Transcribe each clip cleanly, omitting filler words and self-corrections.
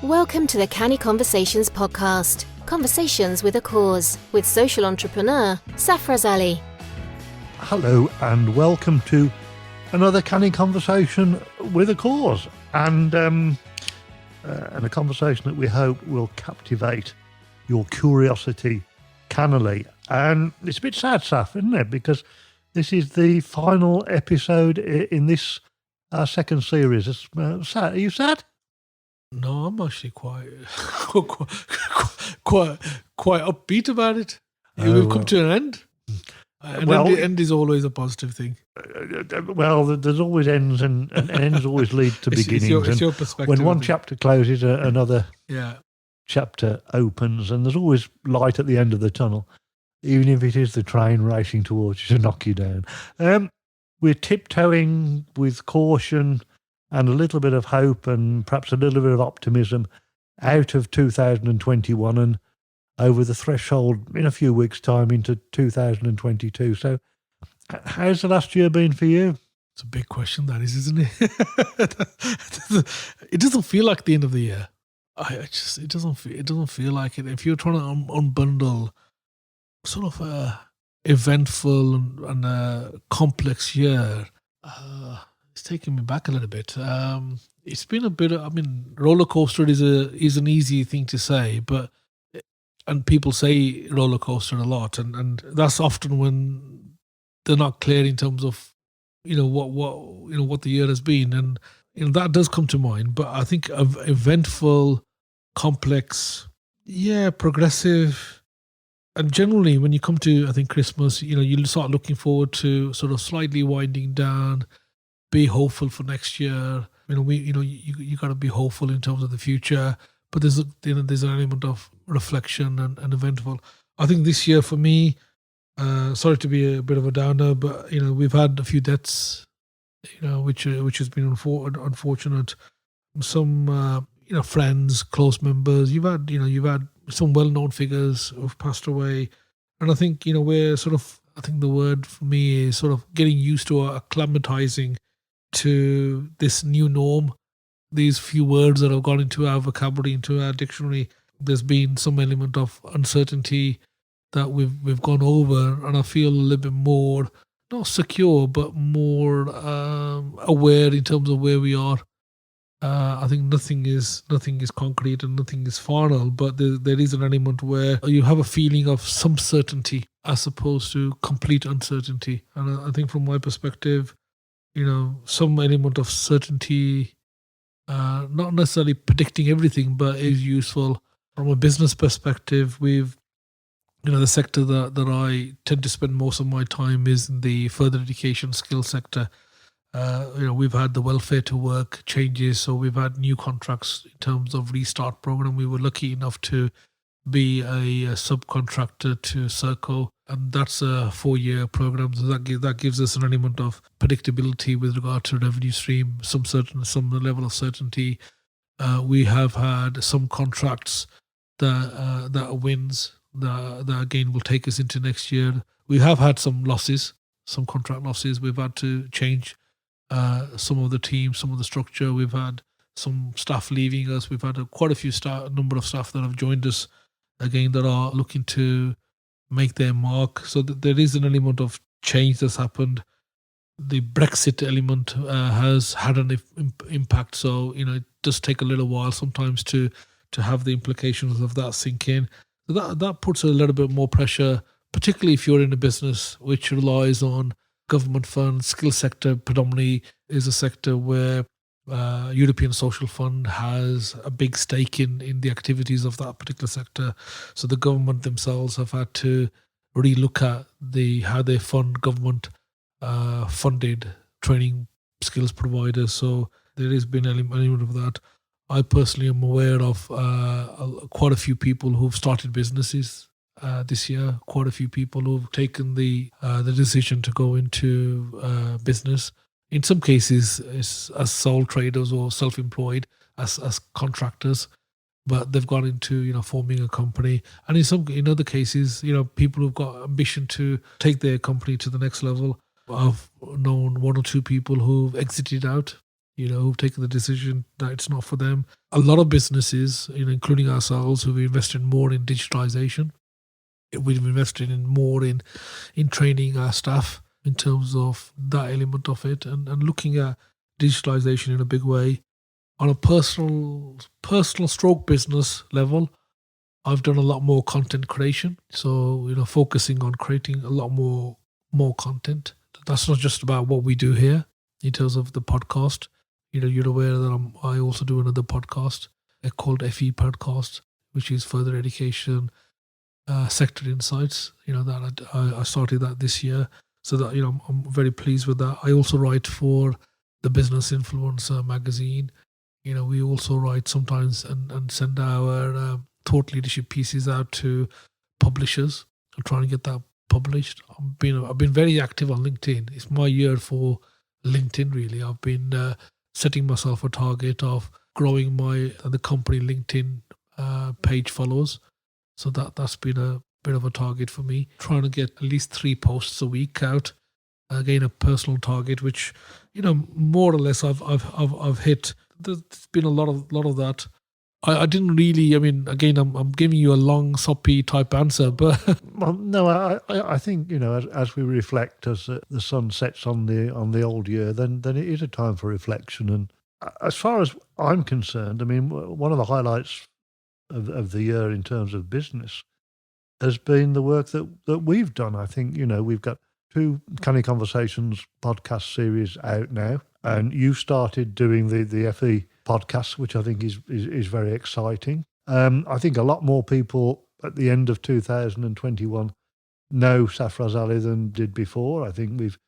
Welcome to the Canny Conversations Podcast. Conversations with a cause, with social entrepreneur Safaraz Ali. Hello and welcome to another Canny Conversation with a cause, and a conversation that we hope will captivate your curiosity cannily. And it's a bit sad, Saf, isn't it? Because this is the final episode in this second series. It's sad. Are you sad? No, I'm actually quite upbeat about it. We've come to an end. The end is always a positive thing. Well, there's always ends, and ends always lead to beginnings. It's your perspective. When one chapter closes, another yeah. chapter opens, and there's always light at the end of the tunnel, even if it is the train racing towards you to knock you down. We're tiptoeing with caution and a little bit of hope and perhaps a little bit of optimism out of 2021 and over the threshold in a few weeks' time into 2022. So how's the last year been for you? It's a big question, that is, isn't it? It doesn't feel like the end of the year. It doesn't feel like it. If you're trying to unbundle sort of a eventful and a complex year, it's taking me back a little bit. It's been a bit Rollercoaster is an easy thing to say, and people say rollercoaster a lot, and that's often when they're not clear in terms of what the year has been, and that does come to mind. But I think of eventful, complex, progressive, and generally when you come to Christmas, you start looking forward to sort of slightly winding down. Be hopeful for next year. You got to be hopeful in terms of the future. But there's an element of reflection and eventful. I think this year for me, sorry to be a bit of a downer, but we've had a few deaths, which has been unfortunate. Some friends, close members. You've had some well-known figures who've passed away, and I think we're sort of. I think the word for me is sort of getting used to acclimatizing to this new norm. These few words that have gone into our vocabulary, into our dictionary, there's been some element of uncertainty that we've gone over, and I feel a little bit more, not secure, but more aware in terms of where we are. I think nothing is concrete and nothing is final, but there is an element where you have a feeling of some certainty as opposed to complete uncertainty. And I think from my perspective, some element of certainty, not necessarily predicting everything, but is useful. From a business perspective, we've, the sector that I tend to spend most of my time is in the further education skill sector. We've had the welfare to work changes, so we've had new contracts in terms of restart program. We were lucky enough to be a subcontractor to Serco, and that's a 4-year program. So that gives us an element of predictability with regard to revenue stream, some level of certainty. We have had some contracts that are wins that again will take us into next year. We have had some losses, some contract losses. We've had to change some of the team, some of the structure. We've had some staff leaving us. We've had quite a number of staff that have joined us again that are looking to make their mark. So there is an element of change that's happened. The Brexit element has had an impact. So it does take a little while sometimes to have the implications of that sink in. So that puts a little bit more pressure, particularly if you're in a business which relies on government funds. Skill sector predominantly is a sector where European Social Fund has a big stake in the activities of that particular sector. So the government themselves have had to relook at how they fund government funded training skills providers. So there has been an element of that. I personally am aware of quite a few people who've started businesses this year, quite a few people who've taken the decision to go into business. In some cases, it's as sole traders or self-employed as contractors, but they've gone into forming a company. And in other cases, people who've got ambition to take their company to the next level. I've known one or two people who've exited out who've taken the decision that it's not for them. A lot of businesses, including ourselves, who've invested more in digitalization. We've invested in more in training our staff in terms of that element of it, and looking at digitalization in a big way. On a personal stroke business level, I've done a lot more content creation. So, focusing on creating a lot more content. That's not just about what we do here in terms of the podcast. You're aware that I also do another podcast called FE Podcast, which is further education, sector insights. That I started that this year. So that, I'm very pleased with that. I also write for the Business Influencer magazine. We also write sometimes and send our thought leadership pieces out to publishers and trying to get that published. I've been very active on LinkedIn. It's my year for LinkedIn, really. I've been setting myself a target of growing the company LinkedIn page followers. So that's been a bit of a target for me. Trying to get at least 3 posts a week out. Again, a personal target, which more or less I've hit. There's been a lot of that. I didn't really. I mean, again, I'm giving you a long, soppy type answer, but well, no, I think as we reflect, as the sun sets on the old year, then it is a time for reflection. And as far as I'm concerned, I mean, one of the highlights of the year in terms of business has been the work that we've done. I think we've got 2 Canny Conversations podcast series out now, and you started doing the FE podcast, which I think is very exciting. I think a lot more people at the end of 2021 know Safaraz Ali than did before. I think we've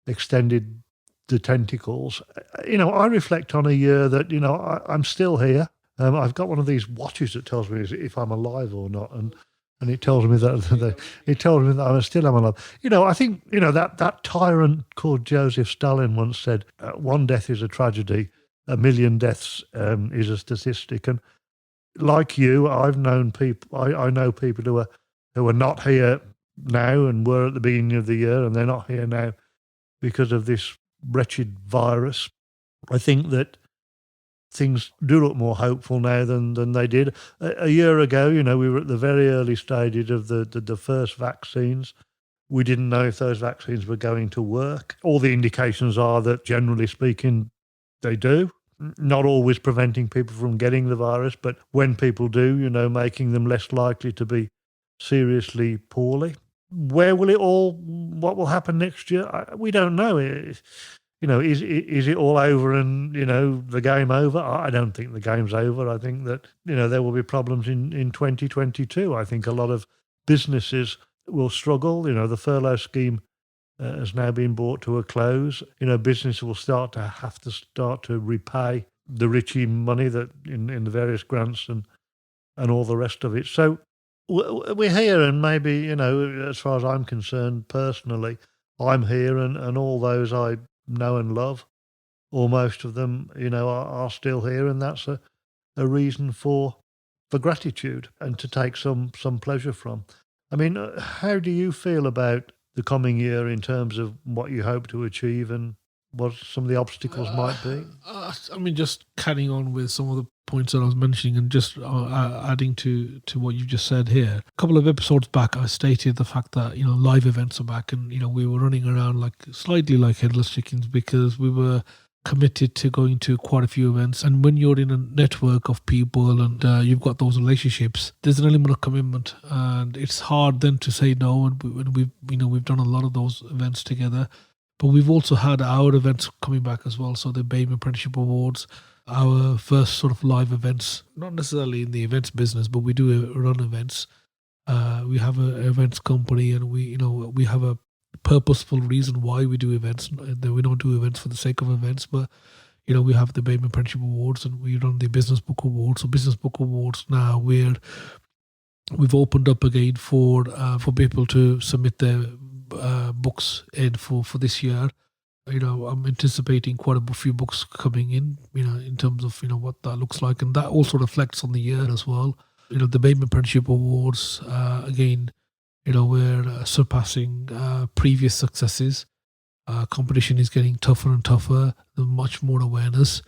extended the tentacles. I reflect on a year that I'm still here. I've got one of these watches that tells me if I'm alive or not, and it tells me that I still am alive. I think that tyrant called Joseph Stalin once said, "One death is a tragedy, 1,000,000 deaths is a statistic." And like you, I've known people. I know people who are not here now and were at the beginning of the year, and they're not here now because of this wretched virus. I think that things do look more hopeful now than they did a year ago. We were at the very early stages of the first vaccines. We didn't know if those vaccines were going to work. All the indications are that, generally speaking, they do. Not always preventing people from getting the virus, but when people do, making them less likely to be seriously poorly. Where will it all? What will happen next year? We don't know. Is it all over and the game over? I don't think the game's over. I think that there will be problems in 2022. I think a lot of businesses will struggle. The furlough scheme has now been brought to a close. Business will have to repay the Richie money that in the various grants and all the rest of it. So we're here, and maybe as far as I'm concerned personally, I'm here, and all those I know and love, or most of them, are still here, and that's a reason for gratitude and to take some pleasure from. I mean, how do you feel about the coming year in terms of what you hope to achieve and what some of the obstacles might be? I mean, just carrying on with some of the points that I was mentioning and just adding to what you've just said here. A couple of episodes back, I stated the fact that, live events are back, and, we were running around slightly like headless chickens because we were committed to going to quite a few events. And when you're in a network of people and you've got those relationships, there's an element of commitment, and it's hard then to say no. And we've done a lot of those events together, but we've also had our events coming back as well. So the BAME Apprenticeship Awards, our first sort of live events, not necessarily in the events business, but we do run events. We have an events company, and we have a purposeful reason why we do events. We don't do events for the sake of events, but we have the BAME Apprenticeship Awards, and we run the Business Book Awards. So Business Book Awards now, we've opened up again for people to submit their books in for this year. I'm anticipating quite a few books coming in, in terms of what that looks like, and that also reflects on the year as well. The BAME Apprenticeship Awards, again, we're surpassing previous successes. Competition is getting tougher and tougher. There's much more awareness.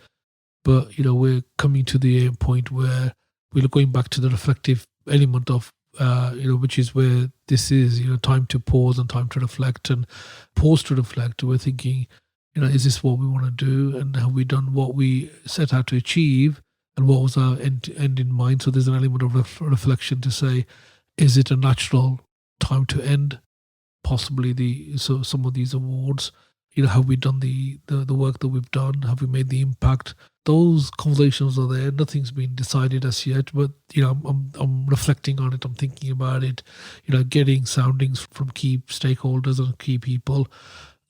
But, we're coming to the point where we're going back to the reflective element of, which is where this is, time to pause and time to reflect and pause to reflect. We're thinking, is this what we want to do? And have we done what we set out to achieve? And what was our end in mind? So there's an element of reflection to say, is it a natural time to end possibly some of these awards? Have we done the work that we've done? Have we made the impact? Those conversations are there. Nothing's been decided as yet, but I'm reflecting on it. I'm thinking about it. Getting soundings from key stakeholders and key people.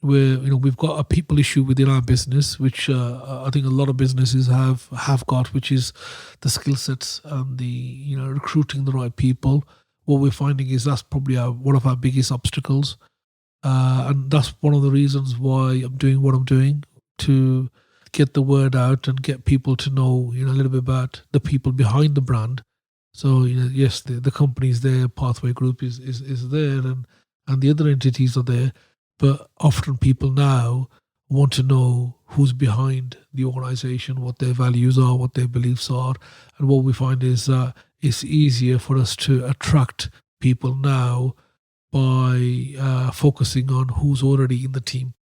Where we've got a people issue within our business, which I think a lot of businesses have got, which is the skill sets and the recruiting the right people. What we're finding is that's probably one of our biggest obstacles. And that's one of the reasons why I'm doing what I'm doing, to get the word out and get people to know, a little bit about the people behind the brand. So, yes, the company's there, Pathway Group is there, and the other entities are there. But often people now want to know who's behind the organization, what their values are, what their beliefs are. And what we find is it's easier for us to attract people now by focusing on who's already in the team.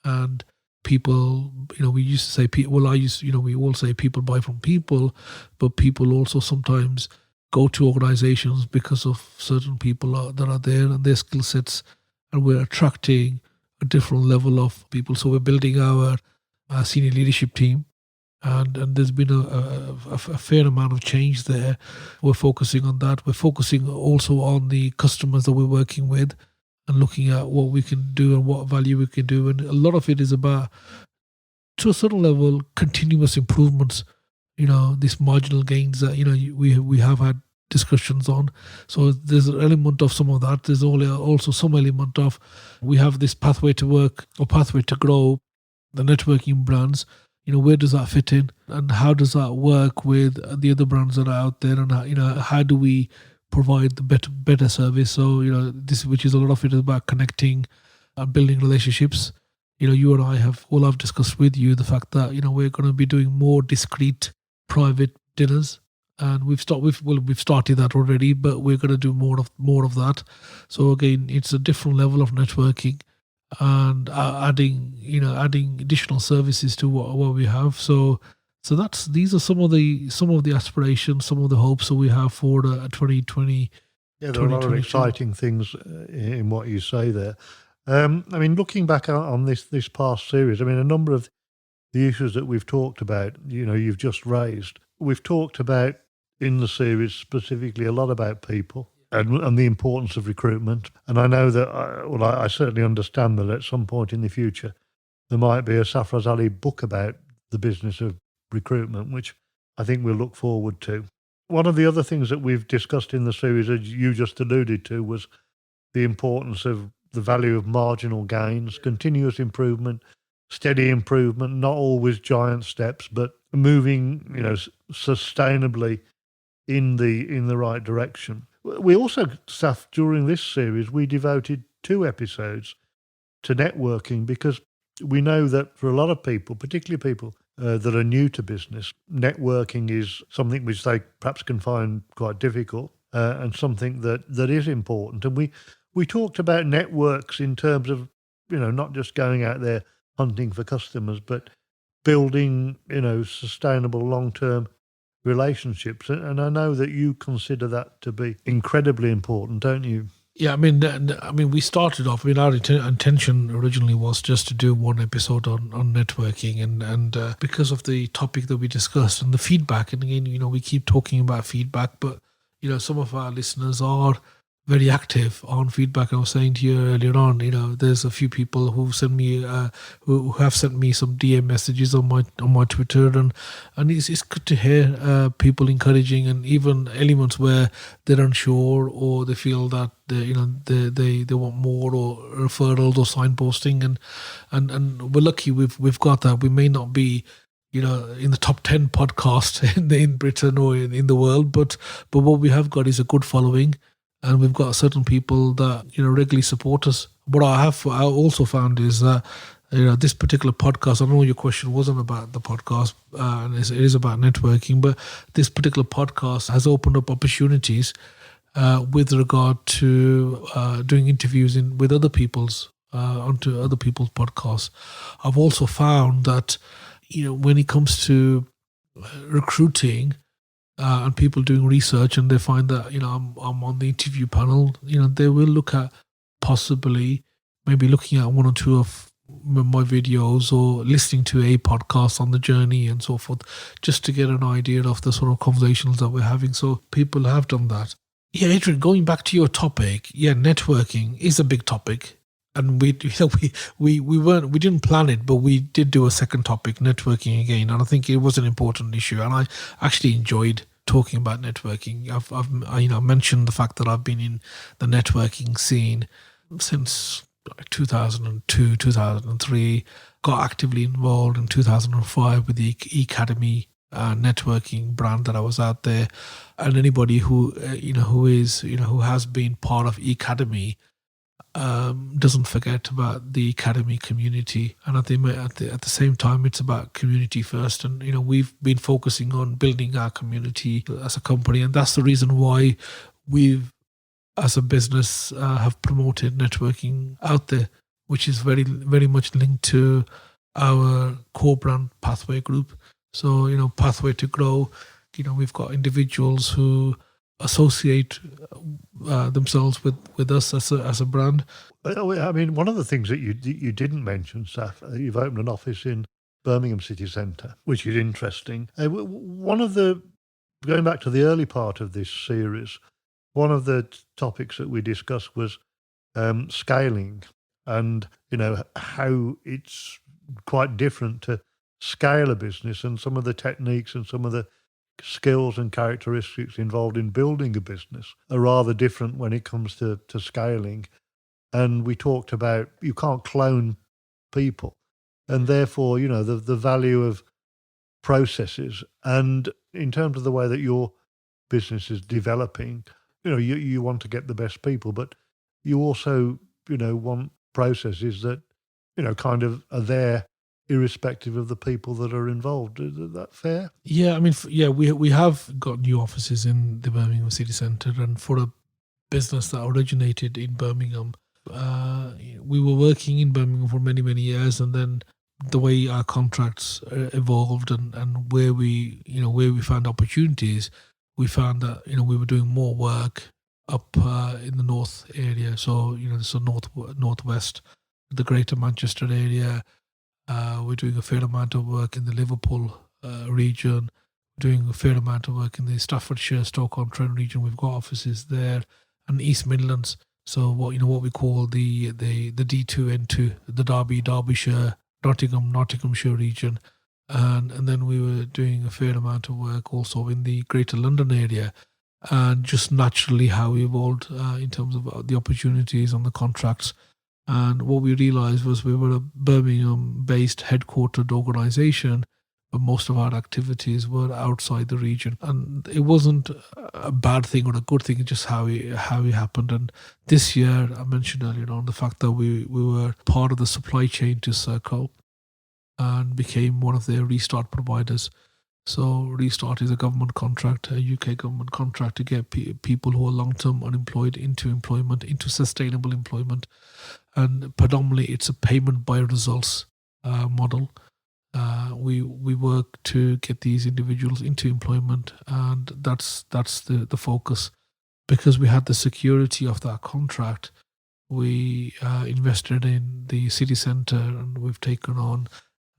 And people, we used to say, we all say people buy from people, but people also sometimes go to organizations because of certain people that are there and their skill sets, and we're attracting a different level of people. So we're building our senior leadership team, and there's been a fair amount of change there. We're focusing on that. We're focusing also on the customers that we're working with, and looking at what we can do and what value we can do. And a lot of it is about, to a certain level, continuous improvements, these marginal gains that, we have had discussions on. So there's an element of some of that. There's also some element of, we have this pathway to work or pathway to grow, the networking brands. Where does that fit in? And how does that work with the other brands that are out there? And, how do we provide the better service? So, this, which is a lot of it, is about connecting and building relationships. You and I I've discussed with you the fact that, we're going to be doing more discreet private dinners. And we've started that already, but we're going to do more of that. So again, it's a different level of networking and adding additional services to what we have. So these are some of the aspirations, some of the hopes that we have for the 2020. Yeah, there are a lot of exciting things in what you say there. Looking back on this past series, a number of the issues that we've talked about, you've just raised. We've talked about in the series specifically a lot about people and the importance of recruitment. And I know that, I certainly understand that at some point in the future, there might be a Safaraz Ali book about the business of recruitment, which I think we'll look forward to. One of the other things that we've discussed in the series, as you just alluded to, was the importance of the value of marginal gains, continuous improvement, steady improvement, not always giant steps, but moving, sustainably in the right direction. We also, Saf, during this series, we devoted 2 episodes to networking, because we know that for a lot of people, particularly people that are new to business, networking is something which they perhaps can find quite difficult, and something that is important. And we talked about networks in terms of, not just going out there hunting for customers, but building, sustainable long-term relationships. And I know that you consider that to be incredibly important, don't you? Yeah, we started off. Our intention originally was just to do one episode on networking, and because of the topic that we discussed and the feedback, and again, we keep talking about feedback, but some of our listeners are very active on feedback. I was saying to you earlier on, there's a few people who send me, who have sent me some DM messages on my Twitter, and it's good to hear people encouraging, and even elements where they're unsure or they feel that they want more, or referrals or signposting, and we're lucky we've got that. We may not be in the top 10 podcast in Britain or in the world, but what we have got is a good following. and we've got certain people that regularly support us. What I also found is that this particular podcast, I know your question wasn't about the podcast, and it is about networking, but this particular podcast has opened up opportunities with regard to doing interviews with other people's onto other people's podcasts. I've also found that when it comes to recruiting and people doing research, and they find that I'm on the interview panel, they will look at possibly maybe looking at one or two of my videos or listening to a podcast on the journey and so forth, just to get an idea of the sort of conversations that we're having. So people have done that. Yeah, Adrian, going back to your topic, networking is a big topic, and we didn't plan it, but we did do a second topic, networking again, and I think it was an important issue, and I actually enjoyed talking about networking. I've mentioned the fact that I've been in the networking scene since 2002, 2003, got actively involved in 2005 with the Academy networking brand that I was out there, and anybody who has been part of Academy doesn't forget about the Academy community. And I think at the same time, it's about community first, and we've been focusing on building our community as a company, and that's the reason why we've, as a business, have promoted networking out there, which is very, very much linked to our core brand Pathway Group. So, Pathway to Grow, we've got individuals who associate themselves with us as a brand. I mean, one of the things that you didn't mention, Saf, you've opened an office in Birmingham City Centre, which is interesting. Going back to the early part of this series, one of the topics that we discussed was scaling, and how it's quite different to scale a business, and some of the techniques and some of the skills and characteristics involved in building a business are rather different when it comes to scaling. And we talked about you can't clone people, and therefore the value of processes. And in terms of the way that your business is developing, you want to get the best people, but you also want processes that kind of are there irrespective of the people that are involved. Is that fair? Yeah, I mean, we have got new offices in the Birmingham City Centre, and for a business that originated in Birmingham, we were working in Birmingham for many, many years, and then the way our contracts evolved and where we found opportunities, we found that we were doing more work up in the north area, so northwest, the Greater Manchester area. We're doing a fair amount of work in the Liverpool region, doing a fair amount of work in the Staffordshire, Stoke-on-Trent region. We've got offices there, and East Midlands. So what we call the D2 N2, the Derbyshire, Nottinghamshire region, and then we were doing a fair amount of work also in the Greater London area, and just naturally how we evolved in terms of the opportunities on the contracts. And what we realised was we were a Birmingham-based headquartered organisation, but most of our activities were outside the region. And it wasn't a bad thing or a good thing, it's just how it happened. And this year, I mentioned earlier on the fact that we were part of the supply chain to Serco and became one of their restart providers. So Restart is a government contract, a UK government contract to get people who are long-term unemployed into employment, into sustainable employment. And predominantly it's a payment by results model. We work to get these individuals into employment, and that's the focus. Because we had the security of that contract, we invested in the city centre, and we've taken on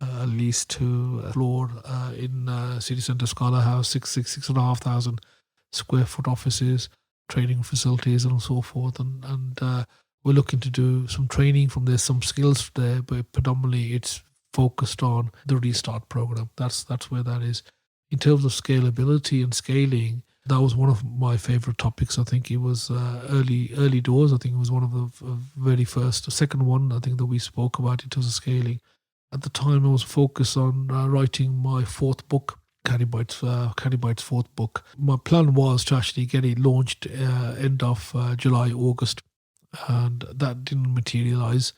a lease to a floor in City Centre Scholar House, 6,500 square foot offices, training facilities and so forth. And we're looking to do some training from there, some skills there, but predominantly it's focused on the Restart program. That's where that is. In terms of scalability and scaling, that was one of my favourite topics. I think it was early doors. I think it was one of the very first, the second one I think that we spoke about in terms of scaling. At the time, I was focused on writing my fourth book, Canny Bite's fourth book. My plan was to actually get it launched end of July, August, and that didn't materialize.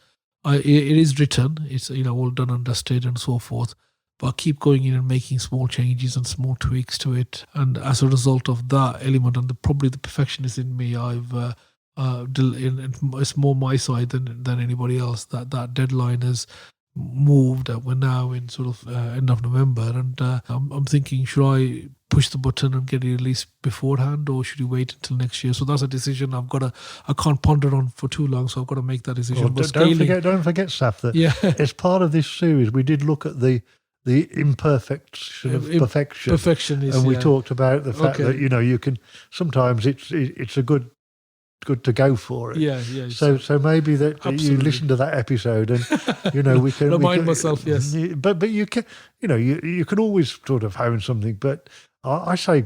It is written, it's all done and dusted and so forth, but I keep going in and making small changes and small tweaks to it, and as a result of that element and probably the perfectionist in me, it's more my side than anybody else, that deadline has moved. We're now in sort of end of November, and I'm thinking, should I push the button and get it released beforehand, or should you wait until next year? So that's a decision I can't ponder on for too long, so I've got to make that decision. Well, don't forget, Saf, that as part of this series, we did look at the imperfection of perfection. Perfection is, and we talked about the fact that you can sometimes it's a good to go for it. Yeah. So maybe that you listen to that episode, and we can remind myself. Yes, but you can you can always sort of hone something. But I say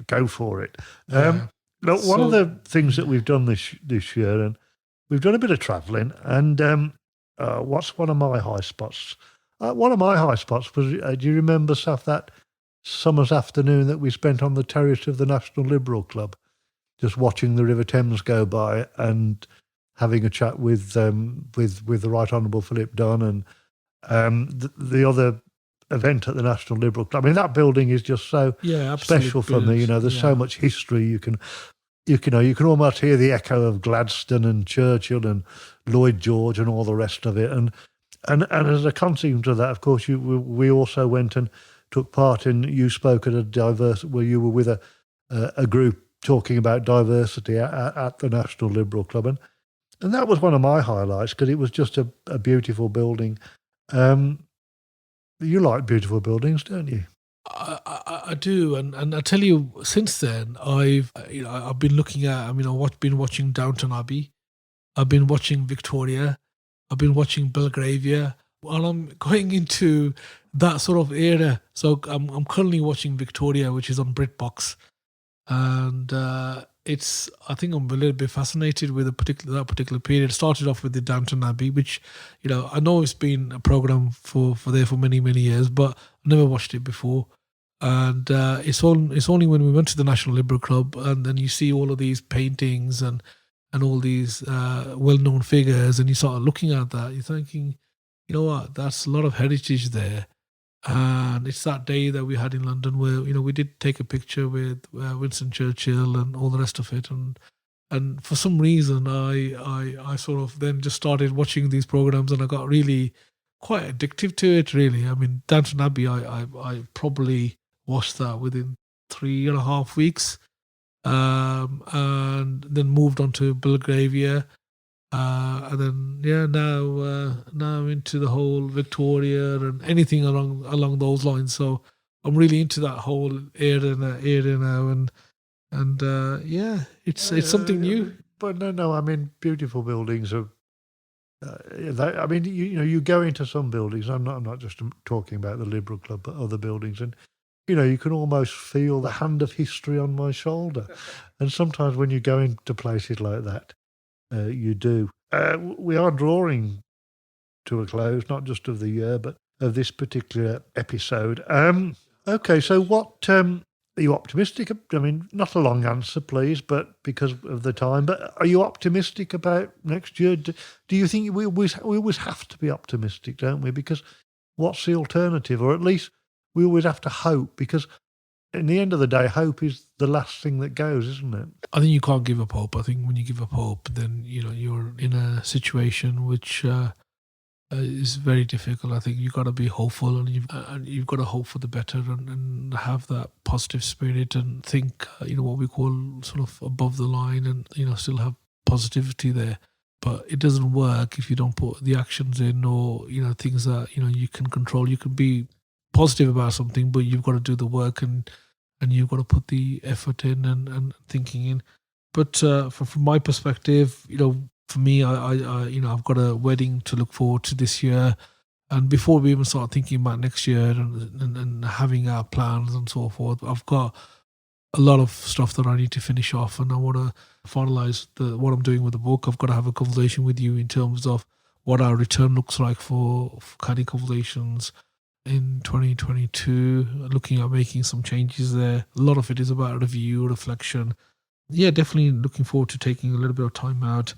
go for it. Look, one of the things that we've done this year, and we've done a bit of travelling, and what's one of my high spots? One of my high spots was, do you remember, Saf, that summer's afternoon that we spent on the terrace of the National Liberal Club, just watching the River Thames go by and having a chat with the Right Honourable Philip Dunn and the other event at the National Liberal Club. I mean, that building is just so special for me. There's so much history. You can almost hear the echo of Gladstone and Churchill and Lloyd George and all the rest of it. And as a consequence of that, of course, we also went and took part in. You spoke at where you were with a group talking about diversity at the National Liberal Club, and that was one of my highlights because it was just a beautiful building. You like beautiful buildings, don't you? I do, and I tell you, since then I've been looking at. I've been watching Downton Abbey, I've been watching Victoria, I've been watching Belgravia, and I'm going into that sort of era. So I'm currently watching Victoria, which is on BritBox, and I think I'm a little bit fascinated with that particular period. It started off with the Downton Abbey, which I know it's been a program for many years, but I never watched it before. And it's only when we went to the National Liberal Club, and then you see all of these paintings and all these well-known figures, and you start looking at that, you're thinking, you know what, that's a lot of heritage there. And it's that day that we had in London where we did take a picture with Winston Churchill and all the rest of it, and for some reason I sort of then just started watching these programs, and I got really quite addictive to it. Really, I mean, Downton Abbey, I probably watched that within 3.5 weeks, and then moved on to Belgravia. And then now into the whole Victoria and anything along those lines. So I'm really into that whole area now, and it's something new. But no, I mean, beautiful buildings are. You go into some buildings. I'm not just talking about the Liberal Club, but other buildings, and you can almost feel the hand of history on my shoulder. And sometimes when you go into places like that, you do. We are drawing to a close, not just of the year, but of this particular episode. Okay, so what are you optimistic? I mean, not a long answer, please, but because of the time. But are you optimistic about next year? Do you think we always have to be optimistic, don't we? Because what's the alternative? Or at least we always have to hope, because in the end of the day, hope is the last thing that goes, isn't it? I think you can't give up hope. I think when you give up hope, then you're in a situation which is very difficult. I think you've got to be hopeful, and you've got to hope for the better, and have that positive spirit, and think what we call sort of above the line, and still have positivity there. But it doesn't work if you don't put the actions in, or things that you can control. You can be positive about something, but you've got to do the work, and you've got to put the effort in and thinking in. But from my perspective, for me, I've got a wedding to look forward to this year, and before we even start thinking about next year and having our plans and so forth, I've got a lot of stuff that I need to finish off, and I want to finalise what I'm doing with the book. I've got to have a conversation with you in terms of what our return looks like for Canny Conversations. in 2022, looking at making some changes there. A lot of it is about review, reflection. Yeah, definitely looking forward to taking a little bit of time out.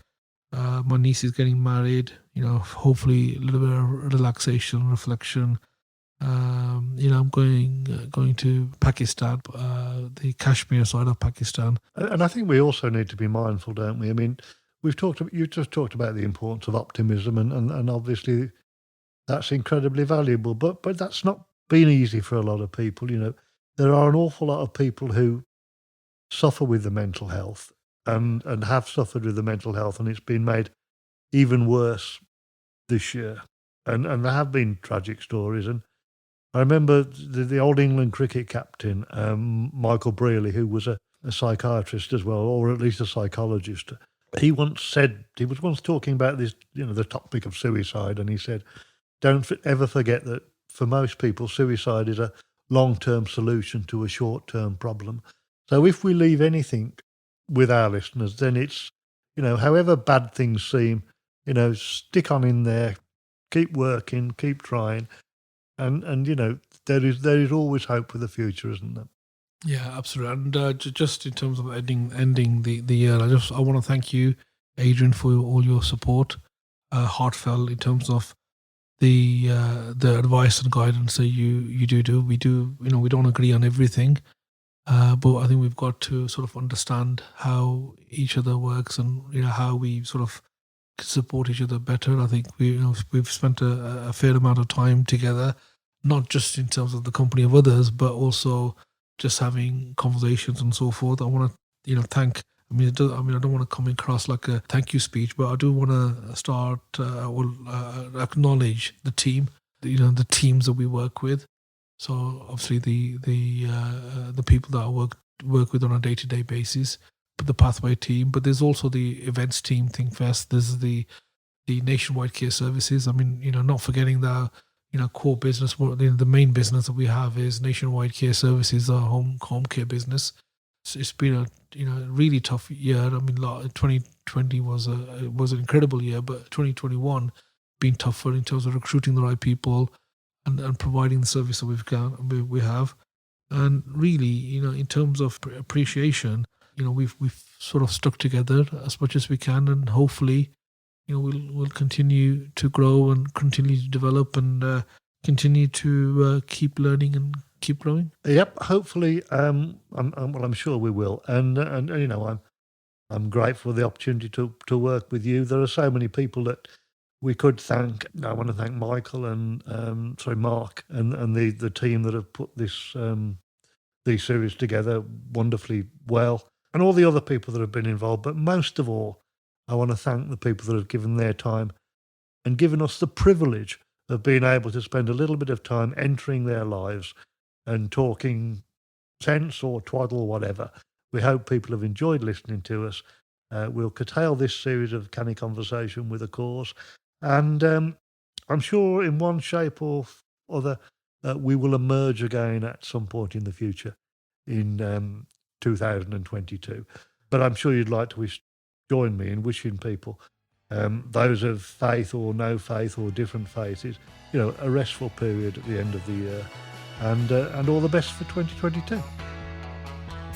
My niece is getting married, hopefully a little bit of relaxation, reflection. I'm going to Pakistan, the Kashmir side of Pakistan. And I think we also need to be mindful, don't we? I mean, you just talked about the importance of optimism, and obviously that's incredibly valuable. But that's not been easy for a lot of people. There are an awful lot of people who suffer with the mental health and have suffered with the mental health, and it's been made even worse this year. And there have been tragic stories. And I remember the old England cricket captain, Michael Brearley, who was a psychiatrist as well, or at least a psychologist. He was once talking about this, the topic of suicide, and he said, don't ever forget that for most people, suicide is a long-term solution to a short-term problem. So if we leave anything with our listeners, then it's, however bad things seem, stick on in there, keep working, keep trying. And there is always hope for the future, isn't there? Yeah, absolutely. And just in terms of ending the year, I want to thank you, Adrian, for all your support, heartfelt in terms of the advice and guidance that you do. We do, we don't agree on everything, but I think we've got to sort of understand how each other works and how we sort of support each other better. I think we've spent a fair amount of time together, not just in terms of the company of others, but also just having conversations and so forth. I want to thank. I don't want to come across like a thank you speech, but I do want to start acknowledge the team, the teams that we work with. So obviously the people that I work with on a day-to-day basis, but the Pathway team, but there's also the events team, ThinkFest. There's the Nationwide Care Services. I mean, not forgetting that core business. The main business that we have is Nationwide Care Services, our home care business. It's been a really tough year. I mean, 2020 was an incredible year, but 2021 been tougher in terms of recruiting the right people and providing the service that we have, and really, in terms of appreciation, we've sort of stuck together as much as we can, and hopefully, we'll continue to grow and continue to develop and continue to keep learning and keep growing. Yep, hopefully. I'm sure we will, and I'm grateful for the opportunity to work with you. There are so many people that we could thank. I want to thank Michael and Mark and the team that have put these series together wonderfully well, and all the other people that have been involved. But most of all, I want to thank the people that have given their time and given us the privilege of being able to spend a little bit of time entering their lives and talking sense or twaddle, whatever. We hope people have enjoyed listening to us. We'll curtail this series of Canny Conversation with a cause, and I'm sure in one shape or other we will emerge again at some point in the future in 2022. But I'm sure you'd like to join me in wishing people, those of faith or no faith or different faiths, a restful period at the end of the year, and all the best for 2022.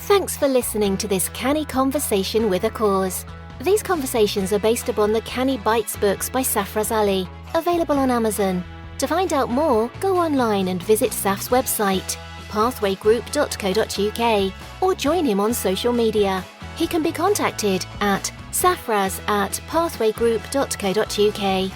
Thanks for listening to this Canny Conversation with a Cause. These conversations are based upon the Canny Bites books by Safaraz Ali, available on Amazon. To find out more, go online and visit Saf's website, pathwaygroup.co.uk, or join him on social media. He can be contacted at safaraz@pathwaygroup.co.uk.